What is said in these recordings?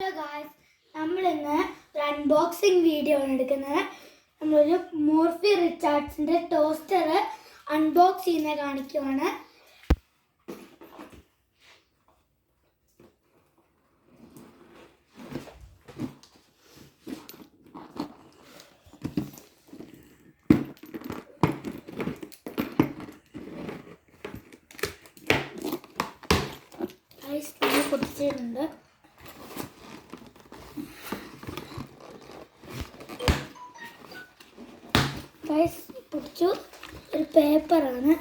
Hello guys, നമ്മളിന്ന് ഒരു unboxing video ആണ് എടുക്കുന്നത്. നമ്മളൊരു മോർഫി റിച്ചാർഡ്സിൻ്റെ ടോസ്റ്റർ അൺബോക്സ് ചെയ്യുന്നത് കാണിക്കുവാണ്. പൊട്ടിച്ചിട്ടുണ്ട്. പൊടിച്ചു ഒരു പേപ്പറാണ്.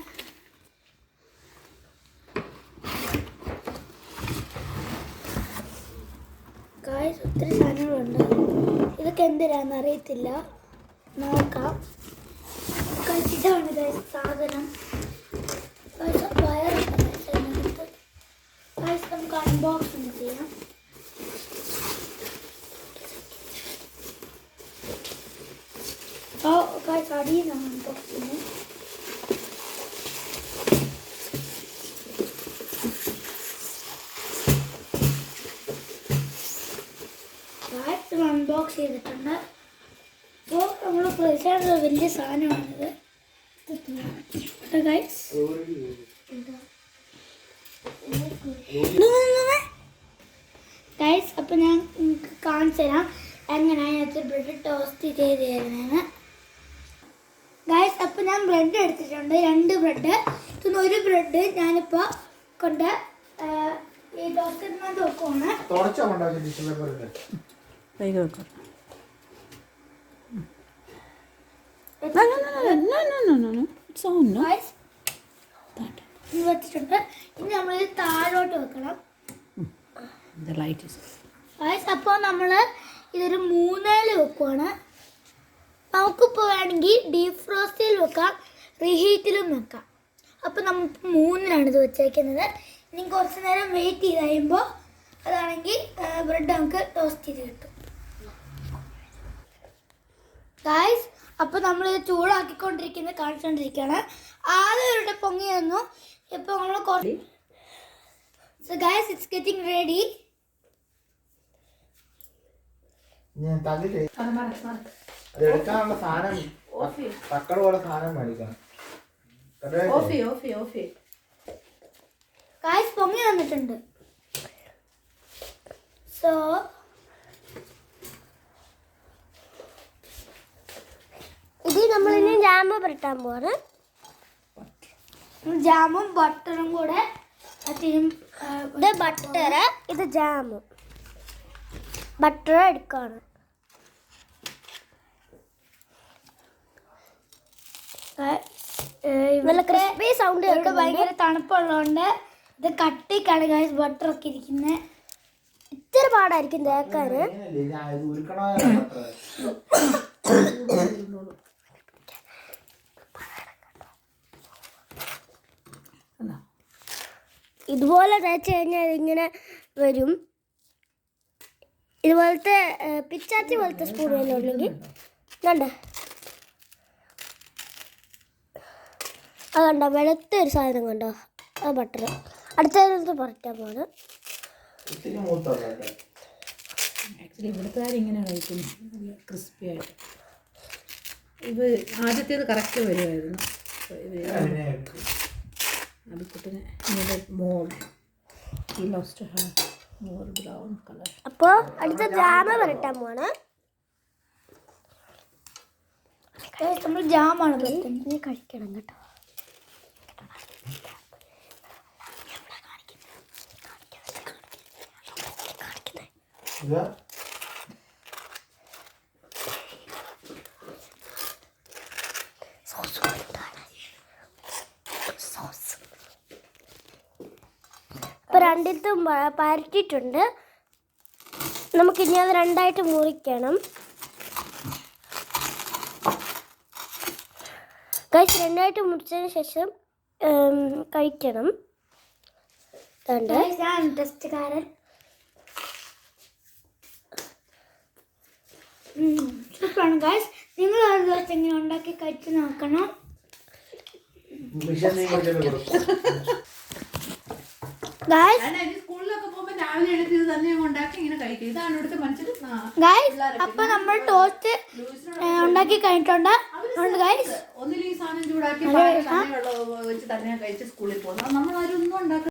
ഒത്തിരി സാധനങ്ങളുണ്ട്. ഇതൊക്കെ എന്തിനാന്ന് അറിയത്തില്ല, നോക്കാം. ഇതാണ് സാധനം. നമുക്ക് അൺബോക്സിങ് ചെയ്യാം. അടിയിൽ നമ്മൾ അൺബോക്സ് ചെയ്യുന്നത്. അൺബോക്സ് ചെയ്തിട്ടുണ്ട്. അപ്പോൾ നമ്മൾ പ്രതീക്ഷിച്ച വലിയ സാധനമാണിത്. ഗൈസ്, അപ്പോൾ ഞാൻ നിങ്ങൾക്ക് കാണിച്ചു തരാം എങ്ങനെയാണ് അതിനകത്ത് ബ്രെഡ് ടോസ്റ്റ് ചെയ്ത് തരുന്നതെന്ന്. ഗൈസ്, അപ്പോൾ ഞാൻ ബ്രെഡ് എടുത്തിട്ടുണ്ട്, 2 ബ്രെഡ്. ഇതൊന്ന് ഒരു ബ്രെഡ് ഞാനിപ്പോൾ കൊണ്ട് ഈ ടോസ്റ്ററിനകത്ത് വെക്കുവാണ്. വെച്ചിട്ടുണ്ട്. ഇനി നമ്മളിത് താഴോട്ട് വെക്കണം. അപ്പോൾ നമ്മൾ ഇതൊരു 3 വെക്കുവാണ്. നമുക്കിപ്പോൾ വേണമെങ്കിൽ ഡീപ് ഫ്രോസ്റ്റിൽ വെക്കാം, റീഹീറ്റിലും വെക്കാം. അപ്പോൾ നമ്മളിപ്പോൾ 3 ഇത് വെച്ചേക്കുന്നത്. ഇനി കുറച്ച് നേരം വെയിറ്റ് ചെയ്ത് കഴിയുമ്പോൾ അതാണെങ്കിൽ ബ്രെഡ് നമുക്ക് ടോസ്റ്റ് ചെയ്ത് കിട്ടും. ഗായ്സ്, അപ്പോൾ നമ്മളിത് ചൂടാക്കിക്കൊണ്ടിരിക്കുന്നത് കാണിച്ചുകൊണ്ടിരിക്കുകയാണ്. ആദ്യം ഒരു പൊങ്ങി വന്നു. ഇപ്പോൾ നമ്മൾ So guys, it's getting ready. Guys, പൊങ്ങി വന്നിട്ടുണ്ട്. So ഇത് നമ്മൾ ഇനി ജാം പുരട്ടാൻ പോവാണ്. ജാമും ബട്ടറും കൂടെ. ഇത് ബട്ടർ, ഇത് ജാം. ബട്ടർ എടുക്കാണ്. നല്ല ക്രിസ്പി സൗണ്ട്. ഇവിടെ ഭയങ്കര തണുപ്പുള്ളതുകൊണ്ട് ഇത് കട്ടിക്കാണ് ഗൈസ് ബട്ടർ ഒക്കെ ഇരിക്കുന്നത്. ഇത്തിരി പാടായിരിക്കും തേക്കാന്. ഇതുപോലെ തേച്ച് കഴിഞ്ഞാൽ ഇങ്ങനെ വരും. ഇതുപോലത്തെ പിച്ചാച്ചി പോലത്തെ സ്പൂൺ ഉണ്ടെങ്കിൽ കണ്ട അതുണ്ടോ, വെളുത്ത ഒരു സാധനം കണ്ടോ, ആ ബട്ടർ. അടുത്ത പുററ്റാൻ പോണ്. ഇവിടുത്തുകാരിങ്ങനെ കഴിക്കുന്നു ക്രിസ്പി ആയിട്ട്. ഇത് ആദ്യത്തേത് കറക്റ്റ് വരുമായിരുന്നു. അപ്പോൾ അടുത്ത ജാമ വരട്ടാൻ പോവാണ്. നമ്മൾ ജാമാണ് കഴിക്കണം കേട്ടോ. ഇപ്പോൾ 2ത്തും പരട്ടിയിട്ടുണ്ട്. നമുക്കിനി അത് 2ആയിട്ട് മുറിക്കണം. ഗൈസ്, 2ആയിട്ട് മുറിച്ചതിന് ശേഷം കഴിക്കണം. ടെസ്റ്റ്കാരൻ സൂപ്പറാണ് ഗൈസ്. നിങ്ങൾ ഒരു ദിവസം ഇങ്ങനെ ഉണ്ടാക്കി കഴിച്ച് നോക്കണം. ഗൈസ്, രാവിലെ എഴുതി ഇത് തന്നെ അങ്ങ് ഉണ്ടാക്കി ഇങ്ങനെ കഴിക്കും. ഇതാണ് ഇവിടുത്തെ മനുഷ്യർ. ഗൈസ് അപ്പൊ നമ്മൾ ടോസ്റ്റ് ഉണ്ടാക്കി കഴിഞ്ഞിട്ടുണ്ട് ഗൈസ്. ഒന്നിലും ഈ സാധനം ചൂടാക്കി പാലിൽ തന്നെ വെള്ളം ഒഴിച്ച് തന്നെ കഴിച്ച് സ്കൂളിൽ പോകുന്നത്. നമ്മളാരും ഒന്നും ഉണ്ടാക്കി